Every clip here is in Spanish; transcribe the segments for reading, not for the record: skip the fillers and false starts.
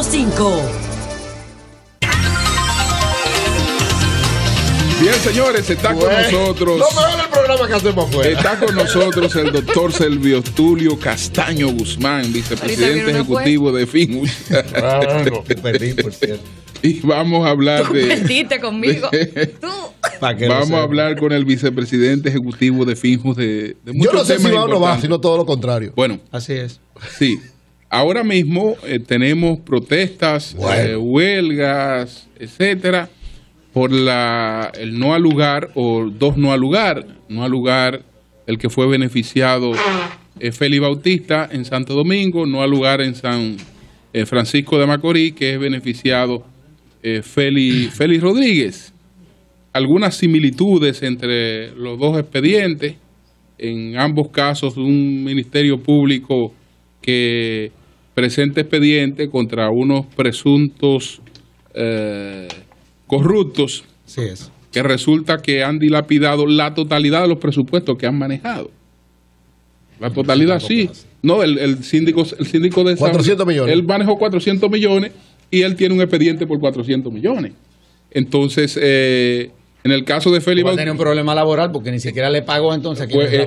100.5. Bien, señores, está con nosotros. No me el programa que hacemos afuera. Está con nosotros el doctor Servio Tulio Castaño Guzmán, vicepresidente ejecutivo de FINUS. Perdí, por cierto. Y vamos a hablar de. Perdiste conmigo. Tú. Vamos a hablar con el vicepresidente ejecutivo de FINUS de muchos temas. Yo no sé si va o no va, importantes. sino todo lo contrario. Bueno, Así es. sí. Ahora mismo tenemos protestas, huelgas, etcétera, por el no al lugar o dos no al lugar. No al lugar el que fue beneficiado Félix Bautista en Santo Domingo, no al lugar en San Francisco de Macorís, que es beneficiado Félix Rodríguez. Algunas similitudes entre los dos expedientes, en ambos casos un ministerio público que presenta expediente contra unos presuntos corruptos. Así es. Que resulta que han dilapidado la totalidad de los presupuestos que han manejado. La totalidad, sí. No, el síndico de 400 millones. Él manejó 400 millones y él tiene un expediente por 400 millones. Entonces, en el caso de Félix Bautista, tiene un problema laboral porque ni siquiera le pagó entonces a quien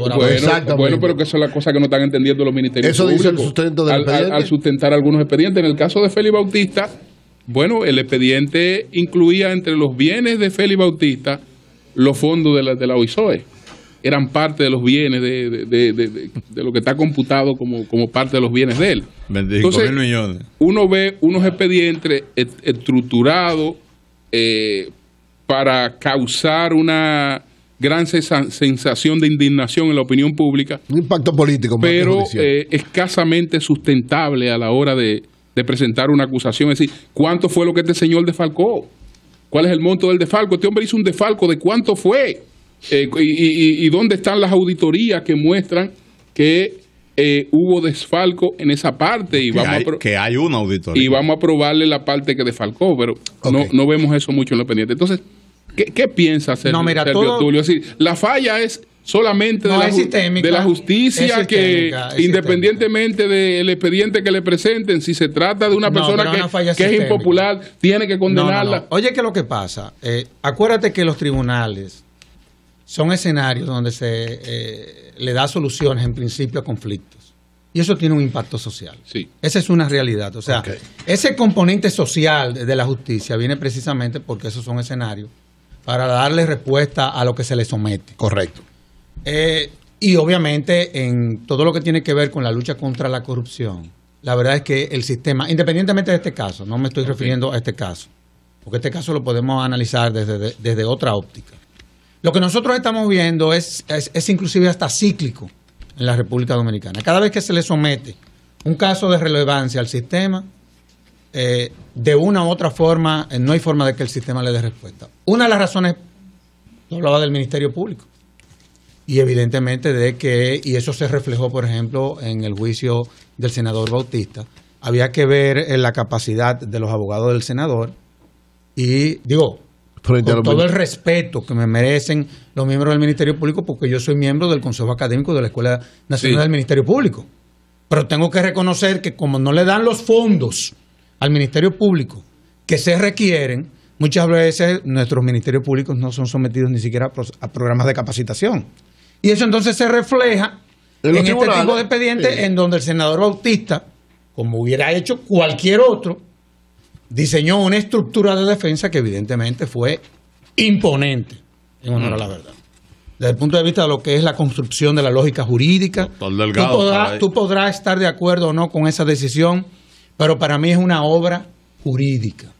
bueno, pero que eso es la cosa que no están entendiendo los ministerios eso públicos. Dice el sustento del expediente. Al sustentar algunos expedientes. En el caso de Félix Bautista, bueno, el expediente incluía entre los bienes de Félix Bautista los fondos de la OISOE. Eran parte de los bienes de lo que está computado como parte de los bienes de él. 25.000 millones. Uno ve unos expedientes estructurados para causar una gran sensación de indignación en la opinión pública. Un impacto político. Pero escasamente sustentable a la hora de presentar una acusación. Es decir, ¿cuánto fue lo que este señor defalcó? ¿Cuál es el monto del defalco? Este hombre hizo un defalco de cuánto fue. Y dónde están las auditorías que muestran que hubo desfalco en esa parte. Y que hay una auditoría. Y vamos a probarle la parte que defalcó, pero no vemos eso mucho en lo pendiente. Entonces, ¿qué piensa Sergio Tulio? Es decir, la falla es solamente de la justicia, que independientemente del expediente que le presenten, si se trata de una persona que es impopular, tiene que condenarla. Oye, ¿qué es lo que pasa? Acuérdate que los tribunales son escenarios donde se le da soluciones en principio a conflictos. Y eso tiene un impacto social. Sí. Esa es una realidad. O sea, ese componente social de la justicia viene precisamente porque esos son escenarios para darle respuesta a lo que se le somete. Correcto. Y obviamente en todo lo que tiene que ver con la lucha contra la corrupción, la verdad es que el sistema, independientemente de este caso, no me estoy refiriendo a este caso, porque este caso lo podemos analizar desde otra óptica. Lo que nosotros estamos viendo es inclusive hasta cíclico en la República Dominicana. Cada vez que se le somete un caso de relevancia al sistema, de una u otra forma, no hay forma de que el sistema le dé respuesta. Una de las razones, yo hablaba del Ministerio Público, y evidentemente y eso se reflejó, por ejemplo, en el juicio del senador Bautista, había que ver la capacidad de los abogados del senador y, con todo el respeto que me merecen los miembros del Ministerio Público, porque yo soy miembro del Consejo Académico de la Escuela Nacional del Ministerio Público. Pero tengo que reconocer que como no le dan los fondos al Ministerio Público que se requieren, muchas veces nuestros ministerios públicos no son sometidos ni siquiera a programas de capacitación. Y eso entonces se refleja en este tipo de expedientes en donde el senador Bautista, como hubiera hecho cualquier otro, diseñó una estructura de defensa que evidentemente fue imponente, en honor a la verdad. Desde el punto de vista de lo que es la construcción de la lógica jurídica, tú podrás estar de acuerdo o no con esa decisión, pero para mí es una obra jurídica.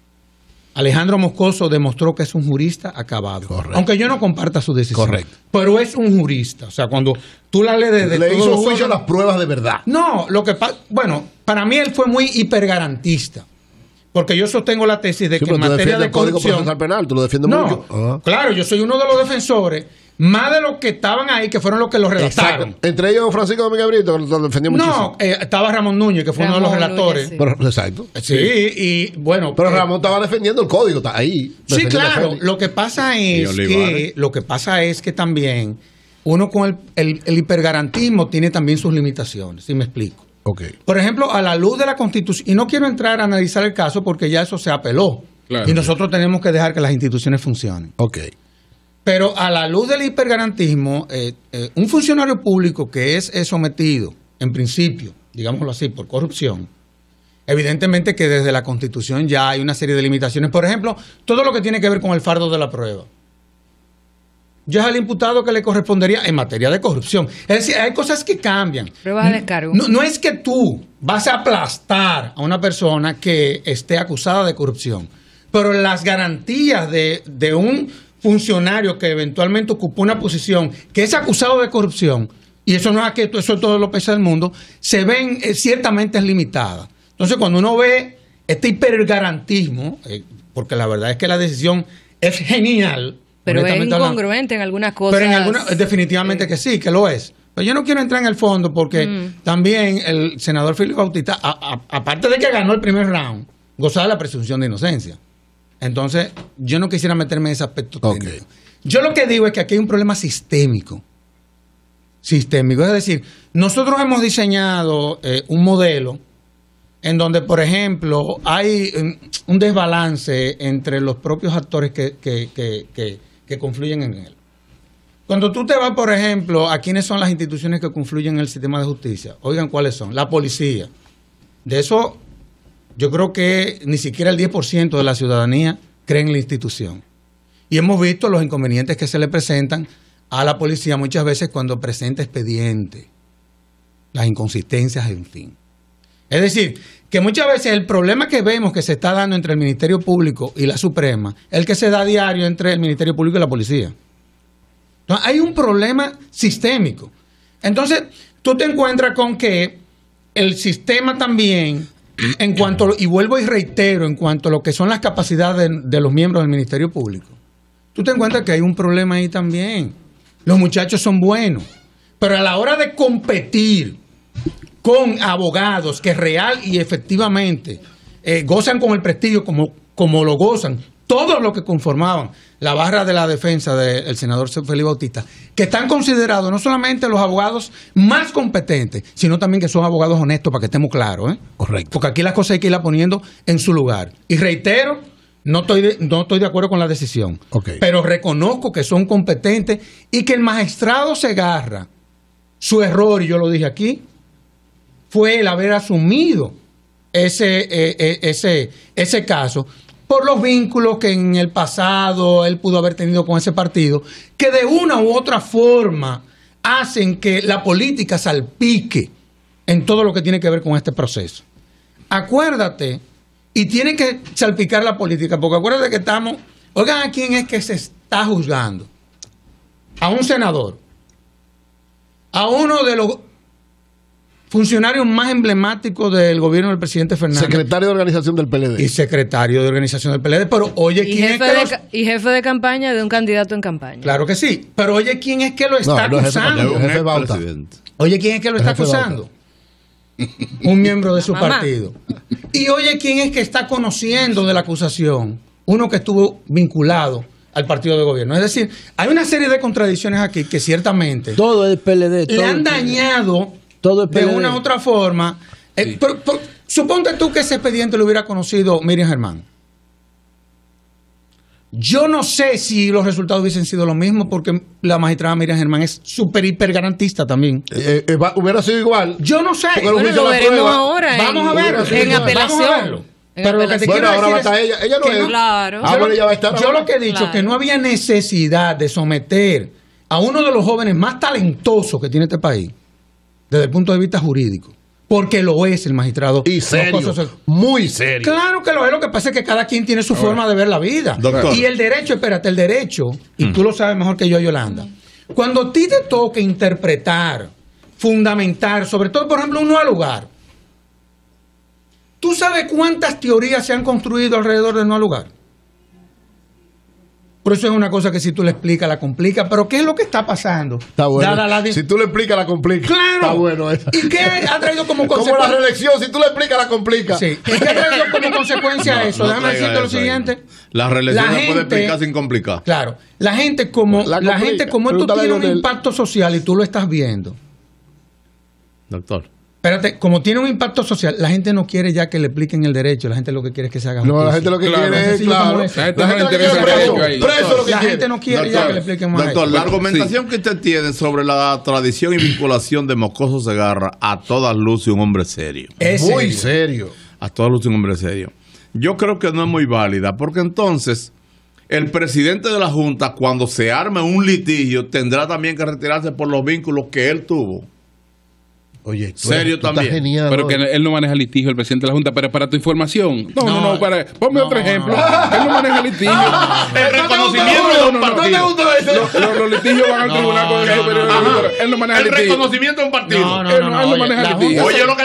Alejandro Moscoso demostró que es un jurista acabado. Correcto. Aunque yo no comparta su decisión. Correcto. Pero es un jurista. O sea, cuando tú la lees desde le hizo juicio a las pruebas de verdad. No, para mí él fue muy hipergarantista. Porque yo sostengo la tesis de que en materia de corrupción... Código Procesal Penal, tú lo defiendes mucho. Claro, yo soy uno de los defensores, más de los que estaban ahí, que fueron los que lo redactaron. Exacto. Entre ellos Francisco Domínguez Brito, que lo defendió muchísimo. Estaba Ramón Núñez, que fue uno de los relatores. Pero, exacto. Sí, y bueno... Pero Ramón estaba defendiendo el código, está ahí. Sí, claro. Lo que pasa es que también uno con el hipergarantismo tiene también sus limitaciones, si me explico. Okay. Por ejemplo, a la luz de la Constitución, y no quiero entrar a analizar el caso porque ya eso se apeló. Claro. Y nosotros tenemos que dejar que las instituciones funcionen. Okay. Pero a la luz del hipergarantismo, un funcionario público que es sometido, en principio, digámoslo así, por corrupción, evidentemente que desde la Constitución ya hay una serie de limitaciones. Por ejemplo, todo lo que tiene que ver con el fardo de la prueba. Ya es al imputado que le correspondería en materia de corrupción. Es decir, hay cosas que cambian. Pruebas de descargo. No es que tú vas a aplastar a una persona que esté acusada de corrupción, pero las garantías de un funcionario que eventualmente ocupó una posición que es acusado de corrupción, y eso no es aquí, eso es todo lo pesa del mundo, se ven ciertamente limitadas. Entonces, cuando uno ve este hipergarantismo, porque la verdad es que la decisión es genial, pero es incongruente en algunas cosas. Pero en algunas, definitivamente que sí, que lo es. Pero yo no quiero entrar en el fondo porque también el senador Félix Bautista, aparte de que ganó el primer round, gozaba de la presunción de inocencia. Entonces, yo no quisiera meterme en ese aspecto técnico. Yo lo que digo es que aquí hay un problema sistémico. Sistémico. Es decir, nosotros hemos diseñado un modelo en donde, por ejemplo, hay un desbalance entre los propios actores que confluyen en él. Cuando tú te vas, por ejemplo, a quiénes son las instituciones que confluyen en el sistema de justicia, oigan cuáles son. La policía. De eso, yo creo que ni siquiera el 10% de la ciudadanía cree en la institución. Y hemos visto los inconvenientes que se le presentan a la policía muchas veces cuando presenta expedientes, las inconsistencias, en fin. Es decir, que muchas veces el problema que vemos que se está dando entre el Ministerio Público y la Suprema es el que se da a diario entre el Ministerio Público y la policía. Entonces, hay un problema sistémico. Entonces, tú te encuentras con que el sistema también, en cuanto, y vuelvo y reitero, en cuanto a lo que son las capacidades de los miembros del Ministerio Público, tú te encuentras que hay un problema ahí también. Los muchachos son buenos, pero a la hora de competir con abogados que real y efectivamente gozan con el prestigio como lo gozan todos los que conformaban la barra de la defensa del senador Félix Bautista, que están considerados no solamente los abogados más competentes, sino también que son abogados honestos, para que estemos claros. Correcto. Porque aquí las cosas hay que irlas poniendo en su lugar. Y reitero, no estoy de acuerdo con la decisión, pero reconozco que son competentes y que el magistrado Segarra, su error, y yo lo dije aquí, fue el haber asumido ese caso por los vínculos que en el pasado él pudo haber tenido con ese partido, que de una u otra forma hacen que la política salpique en todo lo que tiene que ver con este proceso. Acuérdate, y tiene que salpicar la política, porque acuérdate que estamos... Oigan, ¿a quién es que se está juzgando? A un senador, a uno de los funcionarios más emblemáticos del gobierno del presidente Fernández. Secretario de organización del PLD. Y secretario de organización del PLD. Pero oye, ¿quién es que y jefe de campaña de un candidato en campaña. Claro que sí. Pero oye, ¿quién es que lo está acusando? Jefe Bauta. Oye, ¿quién es que lo está acusando? Un miembro de su partido. Y oye, ¿quién es que está conociendo de la acusación? Uno que estuvo vinculado al partido de gobierno. Es decir, hay una serie de contradicciones aquí que ciertamente todo el PLD le han dañado todo el PLD. De una u otra forma. Suponte tú que ese expediente lo hubiera conocido Miriam Germán. Yo no sé si los resultados hubiesen sido los mismos, porque la magistrada Miriam Germán es súper hiper garantista también. Hubiera sido igual. Yo no sé. Bueno, lo veremos ahora. Vamos a verlo. En apelación. Vamos a verlo. Pero lo que te quiero decir ahora va a estar ella. Ella no es. Claro. Ella va a estar. Yo lo que he dicho es que no había necesidad de someter a uno de los jóvenes más talentosos que tiene este país, desde el punto de vista jurídico, porque lo es el magistrado. Y serio, muy serio. Claro que lo es, lo que pasa es que cada quien tiene su forma de ver la vida. Doctor. Y el derecho, espérate, el derecho, y tú lo sabes mejor que yo, Yolanda, cuando a ti te toca interpretar, fundamentar, sobre todo, por ejemplo, un no al lugar, ¿tú sabes cuántas teorías se han construido alrededor del no al lugar? Por eso es una cosa que si tú le explicas, la complica. Pero ¿qué es lo que está pasando? Está bueno. Si tú le explicas, la complica. ¡Claro! Está bueno eso. ¿Y qué ha traído como consecuencia? Como la reelección, si tú le explicas, la complica. Sí. ¿Y qué ha traído como consecuencia eso? Déjame decirte lo siguiente. La reelección se puede explicar sin complicar. Claro. La gente como esto tiene un impacto social y tú lo estás viendo. Doctor. Espérate, como tiene un impacto social, la gente no quiere ya que le expliquen el derecho, la gente lo que quiere es que se haga justicia. No, la gente lo que quiere es, claro. La gente no le interesa preso lo que la quiere. gente no quiere ya que le expliquen más. Doctor, la argumentación que usted tiene sobre la tradición y vinculación de Moscoso Segarra, a todas luces un hombre serio. Es Muy serio. A todas luces un hombre serio. Yo creo que no es muy válida, porque entonces el presidente de la Junta, cuando se arme un litigio, tendrá también que retirarse por los vínculos que él tuvo. Oye, serio también. Genial, pero que él no maneja litigio, el presidente de la Junta. Pero para tu información. No, ponme otro ejemplo. Él no maneja litigio. El reconocimiento de un partido. Los litigios van al tribunal con el superior. Él no maneja litigio. El reconocimiento de un partido. Él no maneja litigio. Oye, lo que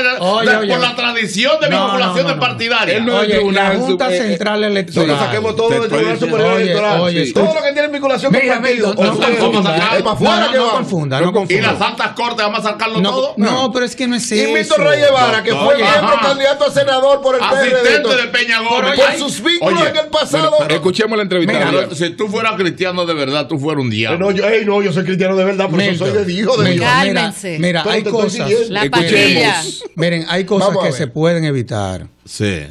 por la tradición de vinculación de partidaria. Él no es el tribunal. La Junta Central Electoral. Saquemos todo del Tribunal Superior Electoral. Todo lo que tiene vinculación con partidos. No confunda. Y las altas cortes, vamos a sacarlo todo. No, pero es que no es eso. Y Víctor Rey Guevara, que fue miembro candidato a senador por el asistente de Peña Gómez. Por sus vínculos en el pasado. Escuchemos la entrevista. Si tú fueras cristiano de verdad, tú fueras un diablo. Yo soy cristiano de verdad, por eso soy de Dios. Cálmense. Mira, hay cosas. La pastilla. Miren, hay cosas que se pueden evitar. Sí.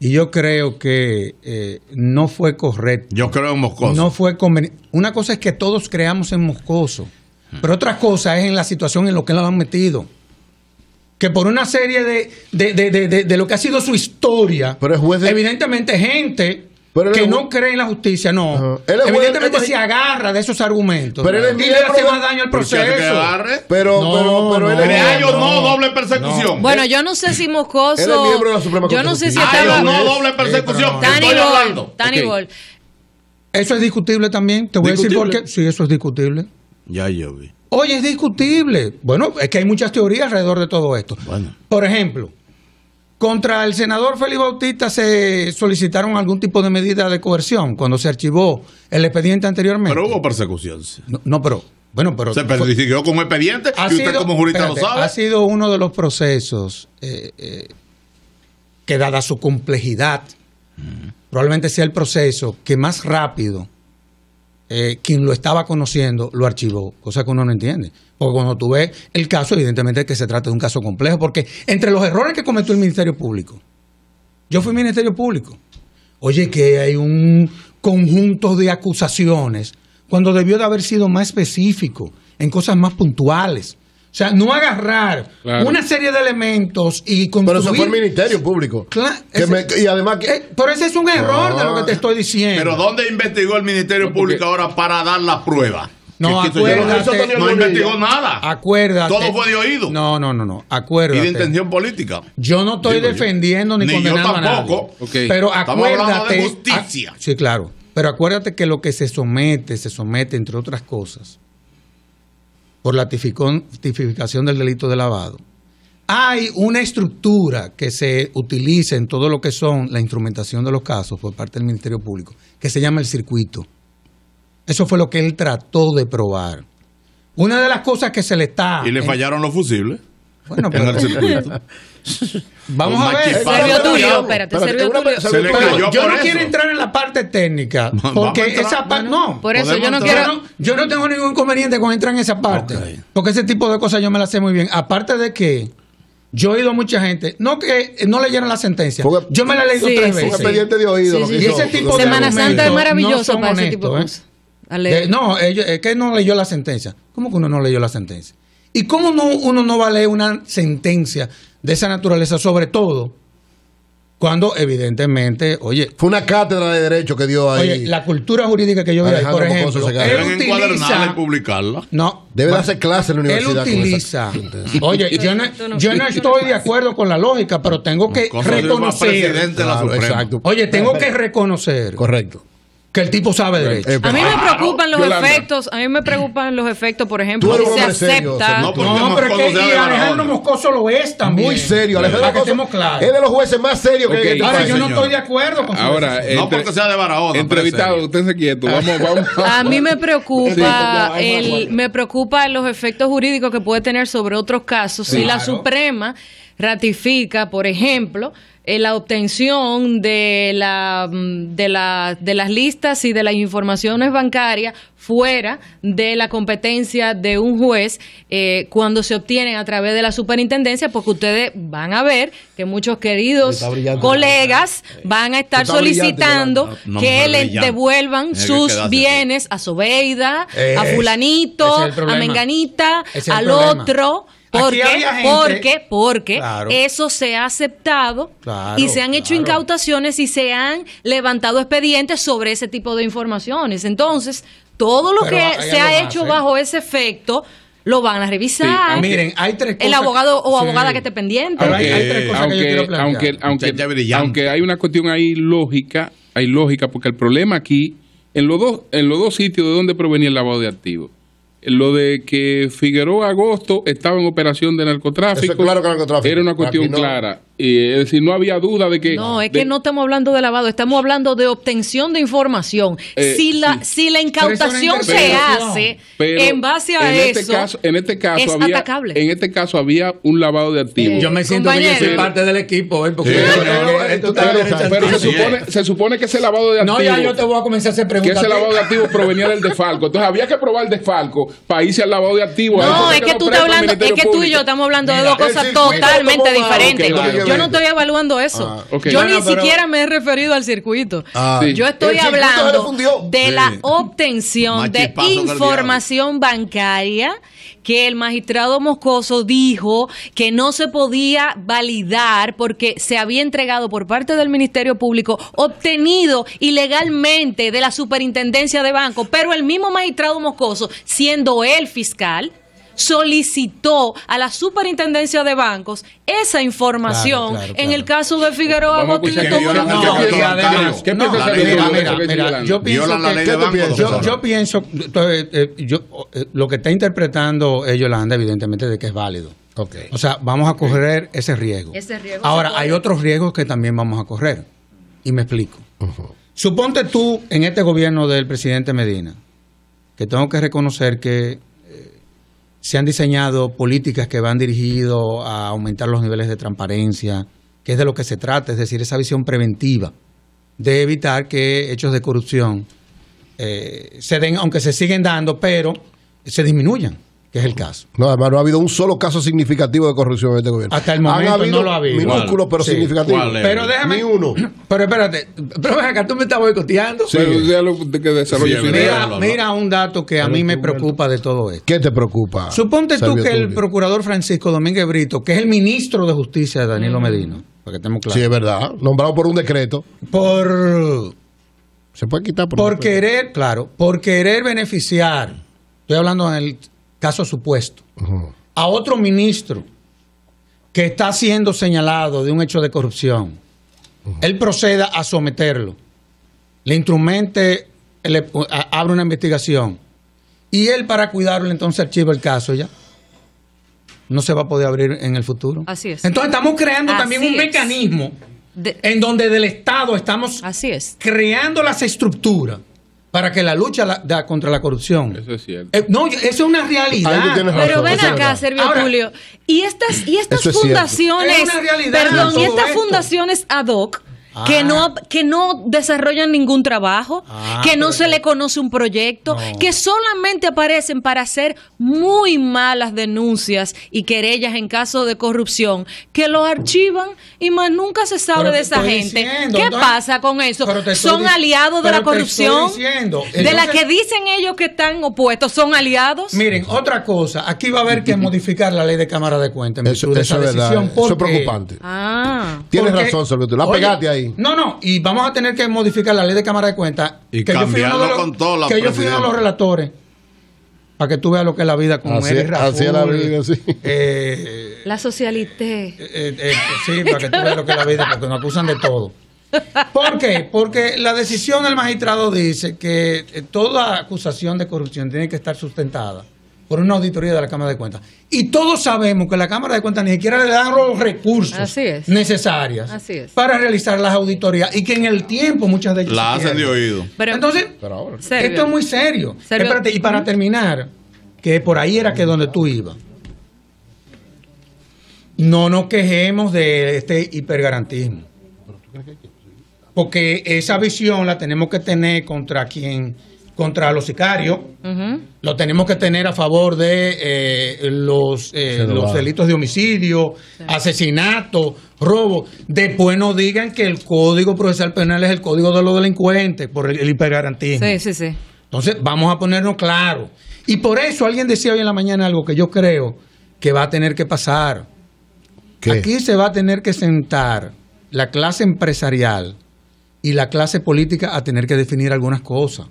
Y yo creo que no fue correcto. Yo creo en Moscoso. No fue conveniente. Una cosa es que todos creamos en Moscoso, pero otra cosa es en la situación en la que lo han metido. Que por una serie de lo que ha sido su historia, pero evidentemente gente que no cree en la justicia, no. Evidentemente se agarra de esos argumentos. Pero y le hace más daño al proceso. Pero él es miembro, no doble persecución. Bueno, yo no sé si Moscoso. Él es miembro de la Suprema Yo no sé si Corte. estaba. No doble persecución. Tani Bol. Eso es discutible también. Te voy a decir por qué. Sí, eso es discutible. Ya yo vi. Oye, es discutible. Bueno, es que hay muchas teorías alrededor de todo esto. Bueno. Por ejemplo, contra el senador Félix Bautista se solicitaron algún tipo de medida de coerción cuando se archivó el expediente anteriormente. Pero hubo persecución. Sí. Pero se persiguió con un expediente y usted como jurista lo sabe. Ha sido uno de los procesos que, dada su complejidad, probablemente sea el proceso que más rápido quien lo estaba conociendo lo archivó, cosa que uno no entiende. Porque cuando tú ves el caso, evidentemente es que se trata de un caso complejo, porque entre los errores que cometió el Ministerio Público, yo fui Ministerio Público, oye, que hay un conjunto de acusaciones, cuando debió de haber sido más específico, en cosas más puntuales. O sea, no agarrar una serie de elementos y construir... Pero eso fue el Ministerio Público. Claro. Y además pero ese es un error de lo que te estoy diciendo. Pero ¿dónde investigó el Ministerio Público ahora para dar la prueba? No, acuérdate. No investigó nada. Acuérdate. Todo fue de oído. No. Acuérdate. Y de intención política. Yo no estoy defendiendo ni condenando a nadie. Yo tampoco. Okay. Pero estamos acuérdate. Hablando de justicia. Sí, claro. Pero acuérdate que lo que se somete, entre otras cosas, por la tipificación del delito de lavado. Hay una estructura que se utiliza en todo lo que son la instrumentación de los casos por parte del Ministerio Público, que se llama el circuito. Eso fue lo que él trató de probar. Una de las cosas que se le está... Y le fallaron los fusibles. Bueno, en el circuito. Vamos a ver. Sergio Tulio, espérate, Sergio Tulio. Se le cayó yo por no eso. quiero entrar en la parte técnica, porque esa parte no. Por eso yo no quiero. Yo no tengo ningún inconveniente con entrar en esa parte, porque ese tipo de cosas yo me las sé muy bien. Aparte de que yo he oído a mucha gente, no que no leyeron la sentencia, yo me la he leído 3 veces. Un expediente de oído. Y ese tipo de Semana Santa es maravilloso no para ese tipo de cosas. No, es que no leyó la sentencia. ¿Cómo que uno no leyó la sentencia? ¿Y cómo uno no va a leer una sentencia de esa naturaleza, sobre todo cuando evidentemente, oye... Fue una cátedra de derecho que dio ahí. Oye, la cultura jurídica que yo vi ahí, por ejemplo, deben encuadernarla y publicarla. No. Debe hacer clases en la universidad. Él utiliza... Oye, yo no estoy de acuerdo con la lógica, pero tengo que reconocer... Exacto. Oye, tengo que reconocer... Correcto. Que el tipo sabe derecho. A mí me preocupan los efectos. A mí me preocupan los efectos, por ejemplo, si se acepta. No, pero es que Alejandro Moscoso lo es también. Muy serio, Alejandro Para que estemos claros. Es de los jueces más serios que hay en este Ahora, país. yo no estoy de acuerdo con ahora, no porque sea de Barahona. Entrevistado, usted quieto. Vamos. A mí me preocupa me preocupan los efectos jurídicos que puede tener sobre otros casos. Si la Suprema ratifica, por ejemplo, la obtención de las listas y de las informaciones bancarias fuera de la competencia de un juez cuando se obtienen a través de la superintendencia, porque ustedes van a ver que muchos queridos colegas van a estar solicitando que le devuelvan sus bienes a Sobeida, a fulanito, a menganita, al otro. Porque claro, eso se ha aceptado y se han hecho incautaciones y se han levantado expedientes sobre ese tipo de informaciones. Entonces, todo lo que se ha hecho bajo ese efecto lo van a revisar. Miren, hay tres cosas. El abogado o abogada que esté pendiente. Hay tres cosas que yo quiero plantear. Aunque hay una cuestión ahí lógica, porque el problema aquí, en los dos sitios de donde provenía el lavado de activos, lo de que Figueroa Agosto estaba en operación de narcotráfico, claro que narcotráfico era una cuestión clara. Es decir, no había duda de que... No, que no estamos hablando de lavado, estamos hablando de obtención de información. Si la incautación se hace en base a eso, en este caso es había, atacable. En este caso había un lavado de activos. Yo me siento que yo soy parte del equipo. Pero se supone que ese lavado de activos... No, ya yo te voy a comenzar a hacer preguntas. Que ese lavado de activos provenía del desfalco. Entonces había que probar el desfalco para irse al lavado de activos. No, es que tú y yo estamos hablando de dos cosas totalmente diferentes. Yo no estoy evaluando eso. Yo ni siquiera me he referido al circuito. Yo estoy hablando de la obtención de información bancaria que el magistrado Moscoso dijo que no se podía validar porque se había entregado por parte del Ministerio Público, obtenido ilegalmente de la Superintendencia de Bancos, pero el mismo magistrado Moscoso, siendo él fiscal, solicitó a la Superintendencia de Bancos esa información. Claro. En el caso de Figueroa Agosto y de todo yo pienso lo que está interpretando Yolanda evidentemente de que es válido. O sea, vamos a correr ese riesgo. Ahora, hay otros riesgos que también vamos a correr. Y me explico. Suponte tú en este gobierno del presidente Medina, que tengo que reconocer que se han diseñado políticas que van dirigidas a aumentar los niveles de transparencia, que es de lo que se trata, es decir, esa visión preventiva de evitar que hechos de corrupción se den, aunque se siguen dando, pero se disminuyan, que es el caso. No, además no ha habido un solo caso significativo de corrupción en este gobierno. Hasta el momento no lo ha habido. Minúsculo, pero significativo. Pero déjame. Ni uno. Pero espérate, pero acá tú me estás boicoteando. Sí. Mira un dato que a mí me preocupa de todo esto. ¿Qué te preocupa? Suponte tú que el procurador Francisco Domínguez Brito, que es el ministro de Justicia de Danilo Medina, para que estemos claros. Sí, es verdad. Nombrado por un decreto. Se puede quitar por querer beneficiar. Estoy hablando en el caso supuesto, a otro ministro que está siendo señalado de un hecho de corrupción, él proceda a someterlo, le instrumente, abre una investigación y él, para cuidarlo, entonces archiva el caso. Ya no se va a poder abrir en el futuro. Así es. Entonces estamos creando también un mecanismo en donde del Estado estamos creando las estructuras para que la lucha contra la corrupción. Eso es cierto. No, eso es una realidad. Pero ven acá, Servio Tulio. Y estas fundaciones, y estas fundaciones ad hoc, que no desarrollan ningún trabajo, que no se le conoce un proyecto, que solamente aparecen para hacer muy malas denuncias y querellas en caso de corrupción, que lo archivan y más nunca se sabe de esa gente. ¿Qué pasa con eso? ¿Son aliados de la corrupción? De la que dicen ellos que están opuestos, ¿son aliados? Miren, otra cosa, aquí va a haber que modificar la ley de Cámara de Cuentas. Eso es verdad. Eso es preocupante. Tienes razón, Servio Tulio. La pegaste ahí. No, y vamos a tener que modificar la ley de Cámara de Cuentas. Y cambiarlo con toda la yo fui uno de los relatores. Para que tú veas lo que es la vida con Eric Raúl. Así es la vida, sí. La socialité. Sí, para que tú veas lo que es la vida, porque nos acusan de todo. ¿Por qué? Porque la decisión del magistrado dice que toda acusación de corrupción tiene que estar sustentada por una auditoría de la Cámara de Cuentas. Y todos sabemos que la Cámara de Cuentas ni siquiera le dan los recursos necesarios para realizar las auditorías y que en el tiempo muchas de ellas la hacen de oído. Entonces, esto es muy serio. Espérate, y para terminar, que por ahí era que donde tú ibas. no nos quejemos de este hipergarantismo. Porque esa visión la tenemos que tener contra los sicarios, lo tenemos que tener a favor de los delitos de homicidio, asesinato, robo. Después no digan que el Código Procesal Penal es el código de los delincuentes por el hipergarantismo. Sí. Entonces vamos a ponernos claros. Y por eso alguien decía hoy en la mañana algo que yo creo que va a tener que pasar. ¿Qué? Aquí se va a tener que sentar la clase empresarial y la clase política a tener que definir algunas cosas.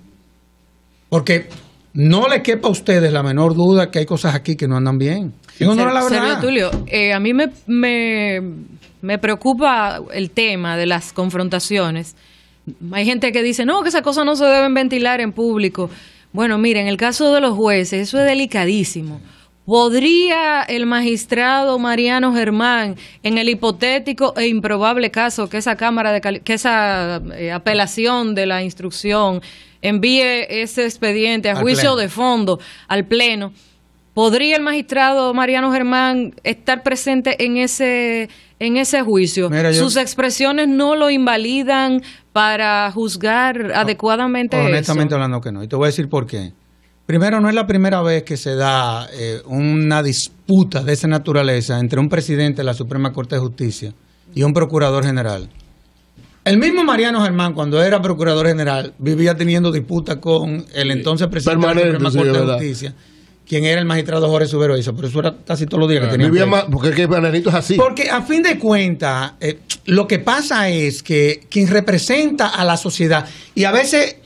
Porque no le quepa a ustedes la menor duda que hay cosas aquí que no andan bien. No, la verdad. Tulio, a mí me preocupa el tema de las confrontaciones. Hay gente que dice, no, que esas cosas no se deben ventilar en público. Bueno, mire, en el caso de los jueces, eso es delicadísimo. ¿Podría el magistrado Mariano Germán, en el hipotético e improbable caso que esa apelación de la instrucción envíe ese expediente a juicio de fondo al Pleno, ¿podría el magistrado Mariano Germán estar presente en ese juicio? Sus expresiones no lo invalidan para juzgar adecuadamente eso. Honestamente hablando que no. Y te voy a decir por qué. Primero, no es la primera vez que se da una disputa de esa naturaleza entre un presidente de la Suprema Corte de Justicia y un procurador general. El mismo Mariano Germán, cuando era procurador general, vivía teniendo disputas con el entonces presidente de la Suprema Corte de Justicia, quien era el magistrado Jorge Subero Isa, pero eso era casi todos los días que tenía. Vivía más, porque Marianito es así. Porque a fin de cuentas, lo que pasa es que quien representa a la sociedad, y a veces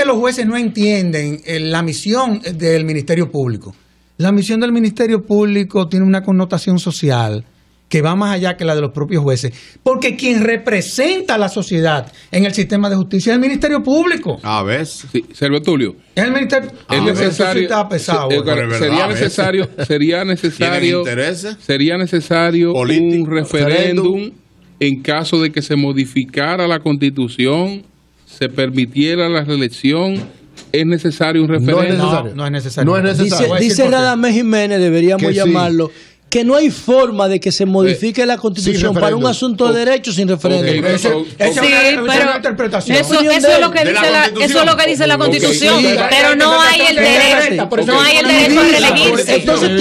los jueces no entienden la misión del Ministerio Público. La misión del Ministerio Público tiene una connotación social que va más allá que la de los propios jueces, porque quien representa a la sociedad en el sistema de justicia es el Ministerio Público. A ver. Sí, Sergio Tulio. Es el Ministerio. Es necesario. Sería necesario un referéndum en caso de que se modificara la Constitución, se permitiera la reelección. ¿Es necesario un referéndum? No es necesario. Dice Radamés Jiménez, deberíamos llamarlo, que no hay forma de que se modifique la Constitución para un asunto de derecho sin referéndum. Eso es una interpretación. Eso es lo que dice la Constitución, pero no hay el derecho, a reelegirse. Entonces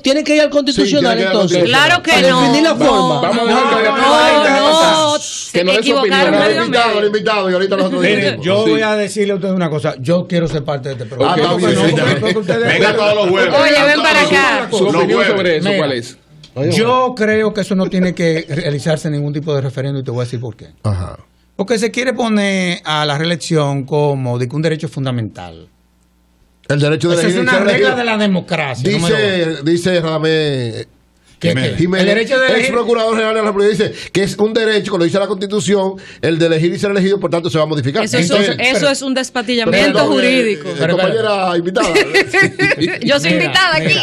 tiene que ir al Constitucional entonces. Claro que no. Definir la forma. Vamos a no, que no equivocaron. Invitado y ahorita nosotros. Miren, yo voy a decirle a ustedes una cosa. Yo quiero ser parte de este programa. Venga todos los jueves. Oye, ven para acá. ¿Su opinión sobre eso cuál es? Yo creo que eso no tiene que realizarse ningún tipo de referéndum y te voy a decir por qué. Porque se quiere poner a la reelección como de un derecho fundamental. El derecho de elegir. Esa es una regla de la democracia. Dice Radamés Jiménez, el derecho de elegir, ex procurador general de la República, dice que es un derecho, como lo dice la Constitución, el de elegir y ser elegido, por tanto se va a modificar. Eso es un despatillamiento jurídico. Compañera invitada. Yo soy invitada aquí.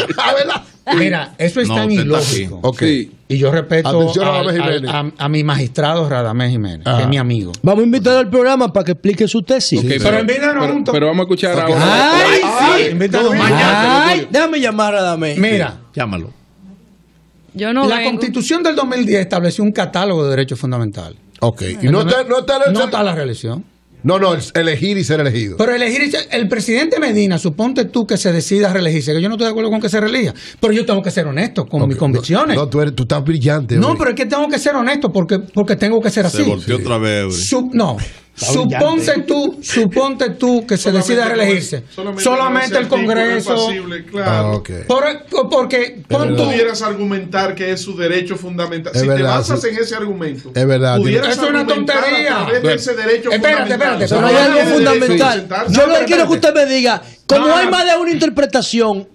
Mira, eso es tan ilógico. Okay. Y yo respeto a mi magistrado Radamés Jiménez, que es mi amigo. Vamos a invitar al programa para que explique su tesis. Pero invítanos juntos. Pero vamos a escuchar ahora. Déjame llamar a Radamés. Mira, llámalo. La Constitución del 2010 estableció un catálogo de derechos fundamentales. Y no está la reelección. No, elegir y ser elegido. Pero el presidente Medina, suponte tú que se decida reelegirse, que yo no estoy de acuerdo con que se reelija, pero yo tengo que ser honesto con mis convicciones. No, tú estás brillante. No, pero es que tengo que ser honesto porque tengo que ser así. Se volvió otra vez. Suponte tú que se decida reelegirse. Solamente el Congreso. Claro. Porque pudieras argumentar que es su derecho fundamental. Si te basas en ese argumento, es verdad. Es una tontería. A través de ese derecho fundamental. Pero hay algo fundamental. Yo no quiero que usted me diga, como hay más de una interpretación,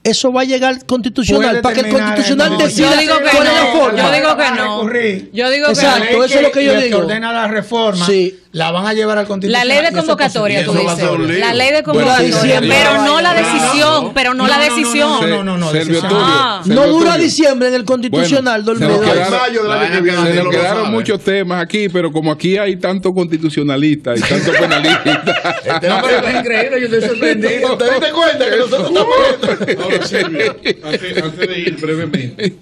eso va a llegar constitucional para que el constitucional decida cuál es la forma. Yo digo que no. Exacto, eso es lo que yo digo. Que ordena la reforma. la van a llevar al Constitucional. La ley de convocatoria, tú dices. La ley de convocatoria, pero no la decisión. Pero no la decisión. No dura diciembre en el Constitucional, se nos quedaron muchos temas aquí, pero como aquí hay tantos constitucionalistas y tantos penalistas. No, pero es increíble, yo estoy sorprendido. ¿Te diste cuenta que nosotros estamos ahora, Silvio, antes de ir brevemente,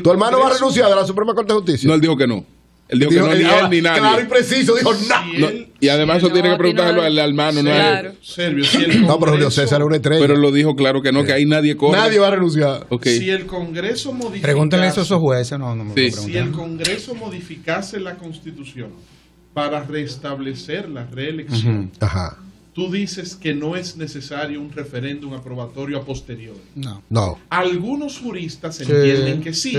¿Tu hermano va a renunciar de la Suprema Corte de Justicia? No, él dijo que no. Él dijo que no, ni él ni nadie. Claro y preciso, dijo no. Y además eso tiene que preguntarlo al hermano, no a él. No, pero Julio César es una estrella. Pero lo dijo claro que no, que ahí nadie corre. Nadie va a renunciar. Si el Congreso modificase... Pregúntenle eso a esos jueces. Si el Congreso modificase la Constitución para restablecer la reelección, tú dices que no es necesario un referéndum aprobatorio a posteriori. No. Algunos juristas entienden que sí.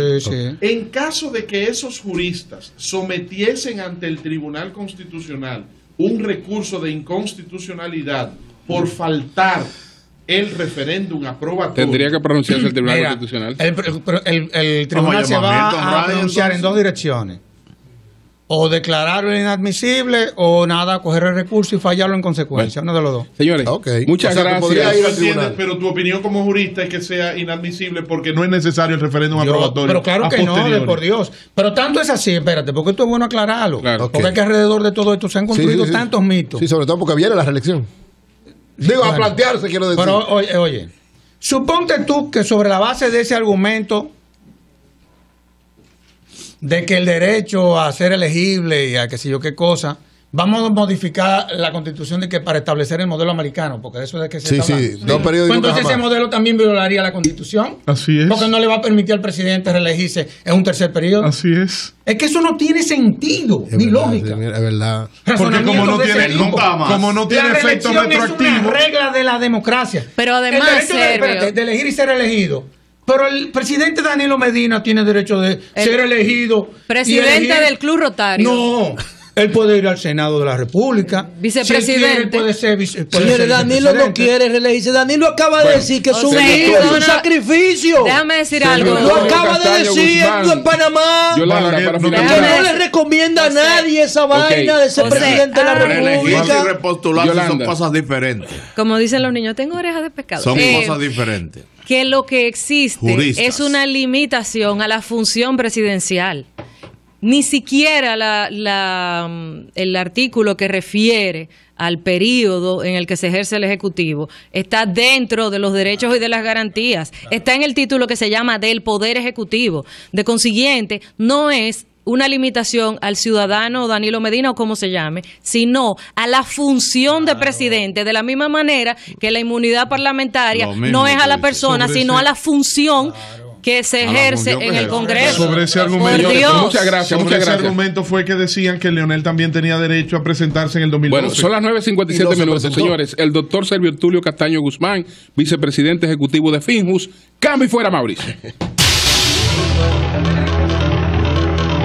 En caso de que esos juristas sometiesen ante el Tribunal Constitucional un recurso de inconstitucionalidad por faltar el referéndum aprobatorio, tendría que pronunciarse el Tribunal Constitucional. El Tribunal se va a pronunciar en dos direcciones. O declararlo inadmisible o nada, coger el recurso y fallarlo en consecuencia, uno de los dos. Señores, muchas gracias. Pero tu opinión como jurista es que sea inadmisible porque no es necesario el referéndum aprobatorio. Pero claro que no, por Dios. Pero tanto es así, espérate, porque esto es bueno aclararlo. Porque es que alrededor de todo esto se han construido tantos mitos. Sí, sobre todo porque viene la reelección. Digo, a plantearse, quiero decir. Pero oye, suponte tú que sobre la base de ese argumento de que el derecho a ser elegible y a qué sé yo qué cosa, vamos a modificar la Constitución de que para establecer el modelo americano, porque eso es de que se está hablando. Pues entonces ese modelo también violaría la Constitución. Así es. Porque no le va a permitir al presidente reelegirse en un tercer periodo. Así es. Es que eso no tiene sentido, ni lógica. Es verdad. Porque como no tiene efecto retroactivo. Es una regla de la democracia. Pero además, el derecho de elegir y ser elegido. Pero el presidente Danilo Medina tiene derecho de ser elegido. Presidente del Club Rotario. No, él puede ir al Senado de la República. Vicepresidente. Si puede ser Señores, Danilo no quiere reelegirse. Danilo acaba de decir que su hijo es un sacrificio. Déjame decir algo. Lo acaba de decir en Panamá. Que no le recomienda a nadie esa vaina de ser presidente de la República. Y repostularse son cosas diferentes. Como dicen los niños, tengo orejas de pescado. Son cosas diferentes. Que lo que existe es una limitación a la función presidencial. Ni siquiera el artículo que refiere al periodo en el que se ejerce el Ejecutivo está dentro de los derechos y de las garantías. Está en el título que se llama del Poder Ejecutivo. De consiguiente, no es una limitación al ciudadano Danilo Medina o como se llame, sino a la función de presidente, de la misma manera que la inmunidad parlamentaria no es a la persona, sino a la función que se ejerce en el Congreso. Sobre ese argumento, muchas gracias. Ese argumento fue que decían que Leonel también tenía derecho a presentarse en el 2012. Bueno, son las 9:57 minutos, señores. El doctor Servio Tulio Castaño Guzmán, vicepresidente ejecutivo de Finjus. Cambio y fuera, Mauricio.